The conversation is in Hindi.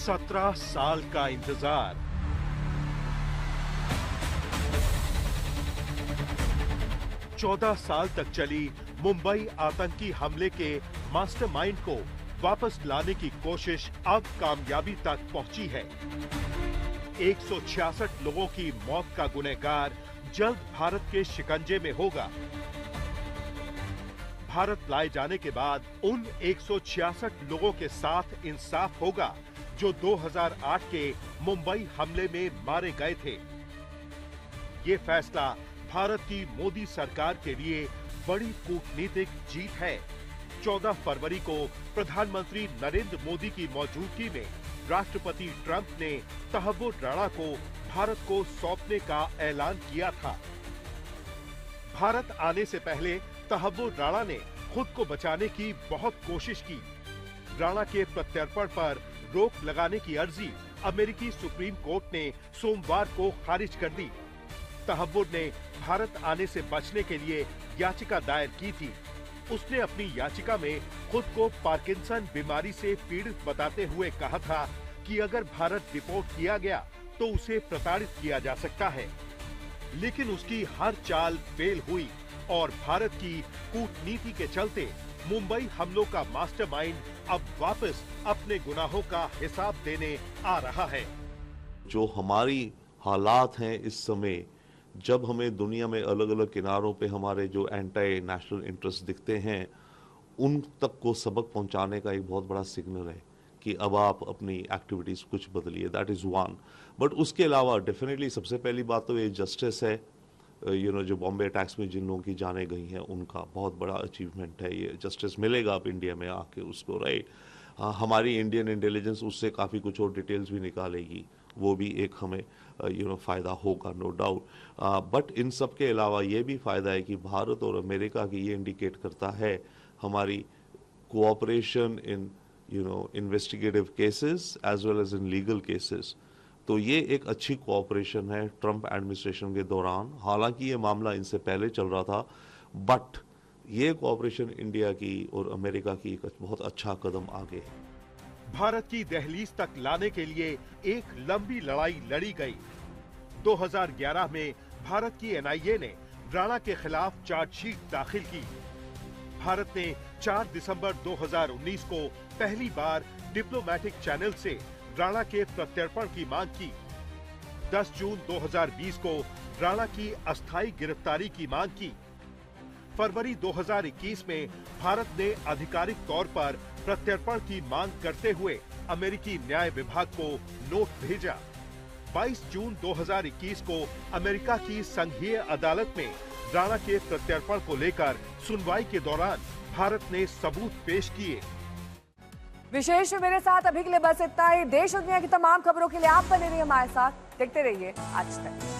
17 साल का इंतजार, चौदह साल तक चली मुंबई आतंकी हमले के मास्टरमाइंड को वापस लाने की कोशिश अब कामयाबी तक पहुंची है। 166 लोगों की मौत का गुनहगार जल्द भारत के शिकंजे में होगा। भारत लाए जाने के बाद उन 166 लोगों के साथ इंसाफ होगा जो 2008 के मुंबई हमले में मारे गए थे। ये फैसला भारत की मोदी सरकार के लिए बड़ी कूटनीतिक जीत है। 14 फरवरी को प्रधानमंत्री नरेंद्र मोदी की मौजूदगी में राष्ट्रपति ट्रंप ने तहव्वुर राणा को भारत को सौंपने का ऐलान किया था। भारत आने से पहले तहव्वुर राणा ने खुद को बचाने की बहुत कोशिश की। राणा के प्रत्यर्पण पर रोक लगाने की अर्जी अमेरिकी सुप्रीम कोर्ट ने सोमवार को खारिज कर दी। तहव्वुर ने भारत आने से बचने के लिए याचिका दायर की थी। उसने अपनी याचिका में खुद को पार्किंसन बीमारी से पीड़ित बताते हुए कहा था कि अगर भारत डिपोर्ट किया गया तो उसे प्रताड़ित किया जा सकता है। लेकिन उसकी हर चाल फेल हुई और भारत की कूटनीति के चलते मुंबई हमलों का मास्टरमाइंड अब वापस अपने गुनाहों का हिसाब देने आ रहा है। जो हमारी हालात हैं इस समय, जब हमें दुनिया में अलग अलग किनारों पे हमारे जो एंटी नेशनल इंटरेस्ट दिखते हैं, उन तक को सबक पहुंचाने का एक बहुत बड़ा सिग्नल है कि अब आप अपनी एक्टिविटीज कुछ बदलिए। That is one. बट उसके अलावा डेफिनेटली सबसे पहली बात तो ये जस्टिस है। जो बॉम्बे अटैक्स में जिन लोगों की जाने गई हैं उनका बहुत बड़ा अचीवमेंट है। ये जस्टिस मिलेगा अब इंडिया में आके उसको, राइट। हमारी इंडियन इंटेलिजेंस उससे काफ़ी कुछ और डिटेल्स भी निकालेगी, वो भी एक हमें फ़ायदा होगा, नो डाउट। बट इन सब के अलावा ये भी फ़ायदा है कि भारत और अमेरिका की ये इंडिकेट करता है हमारी cooperation in investigative cases as well as in legal cases. तो ये एक अच्छी कोऑपरेशन है ट्रंप एडमिनिस्ट्रेशन के दौरान। हालांकि ये मामला इनसे पहले चल रहा था, बट ये कोऑपरेशन इंडिया की और अमेरिका की एक बहुत अच्छा कदम आगे है। भारत की दहलीज तक लाने के लिए एक लंबी लड़ाई लड़ी गई। 2011 में भारत की एनआईए ने राणा के खिलाफ चार्जशीट दाखिल की। भारत ने 4 दिसंबर 2019 को पहली बार डिप्लोमेटिक चैनल से राणा के प्रत्यर्पण की मांग की। 10 जून 2020 को राणा की अस्थायी गिरफ्तारी की मांग की। फरवरी 2021 में भारत ने आधिकारिक तौर पर प्रत्यर्पण की मांग करते हुए अमेरिकी न्याय विभाग को नोट भेजा। 22 जून 2021 को अमेरिका की संघीय अदालत में राणा के प्रत्यर्पण को लेकर सुनवाई के दौरान भारत ने सबूत पेश किए। विशेष में मेरे साथ अभी के लिए बस इतना ही। देश और दुनिया की तमाम खबरों के लिए आप बने रहिए हमारे साथ। देखते रहिए आज तक।